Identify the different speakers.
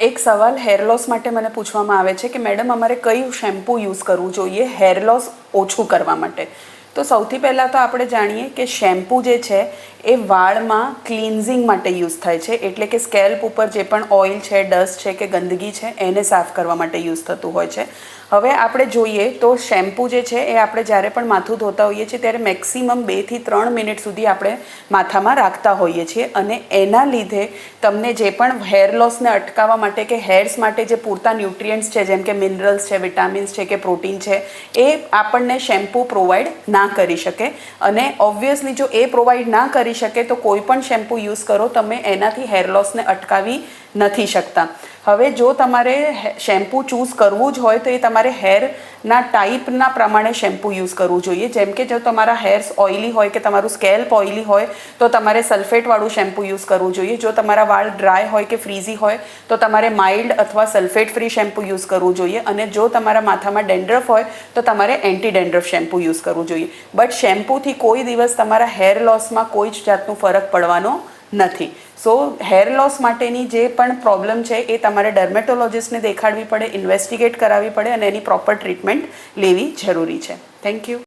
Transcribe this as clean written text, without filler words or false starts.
Speaker 1: એક સવાલ hair loss માટે મને પૂછવામાં આવે છે કે મેડમ અમારે કયું શેમ્પૂ યુઝ કરવું જોઈએ હેર લોસ ઓછું કરવા માટે. તો સૌથી પહેલાં તો આપણે જાણીએ કે શેમ્પૂ જે છે એ વાળમાં ક્લિન્ઝિંગ માટે યુઝ થાય છે, એટલે કે સ્કેલ્પ ઉપર જે પણ ઓઇલ છે, ડસ્ટ છે કે ગંદકી છે એને સાફ કરવા માટે યુઝ થતું હોય છે. હવે આપણે જોઈએ તો શેમ્પૂ જે છે એ આપણે જ્યારે પણ માથું ધોતા હોઈએ છીએ ત્યારે મેક્સિમમ 2 થી 3 મિનિટ સુધી આપણે માથામાં રાખતા હોઈએ છીએ, અને એના લીધે તમને જે પણ હેર લોસને અટકાવવા માટે કે હેર્સ માટે જે પૂરતા ન્યુટ્રિયન્ટ્સ છે, જેમ કે મિનરલ્સ છે, વિટામિન્સ છે કે પ્રોટીન છે, એ આપણને શેમ્પૂ પ્રોવાઈડ ના કરી શકે. અને ઓબ્વિયસલી જો એ પ્રોવાઈડ ના કરી શકે તો કોઈ પણ શેમ્પૂ યુઝ કરો તમે એનાથી હેર લોસને અટકાવી નથી શકતા. હવે જો તમારે શેમ્પૂ ચૂઝ કરવું જ હોય તો એ તમારે હેરના ટાઈપના પ્રમાણે શેમ્પૂ યુઝ કરવું જોઈએ. જેમ કે જો તમારા હેર્સ ઓઇલી હોય કે તમારું સ્કેલ્પ ઓઇલી હોય તો તમારે સલ્ફેટવાળું શેમ્પૂ યુઝ કરવું જોઈએ. જો તમારા વાળ ડ્રાય હોય કે ફ્રીઝી હોય તો તમારે માઇલ્ડ અથવા સલ્ફેટ ફ્રી શેમ્પૂ યુઝ કરવું જોઈએ. અને જો તમારા માથામાં ડેન્ડ્રફ હોય તો તમારે એન્ટી ડેન્ડ્રફ શેમ્પૂ યુઝ કરવું જોઈએ. બટ શેમ્પૂથી કોઈ દિવસ તમારા હેર લોસમાં કોઈ જ જાતનું ફરક પડવાનો નથી. સો હેર લોસ માટેની જે પણ પ્રોબ્લેમ છે એ તમારે ડર્મેટોલોજિસ્ટને દેખાડવી પડે, ઇન્વેસ્ટિગેટ કરાવવી પડે અને એની પ્રોપર ટ્રીટમેન્ટ લેવી જરૂરી છે. Thank you.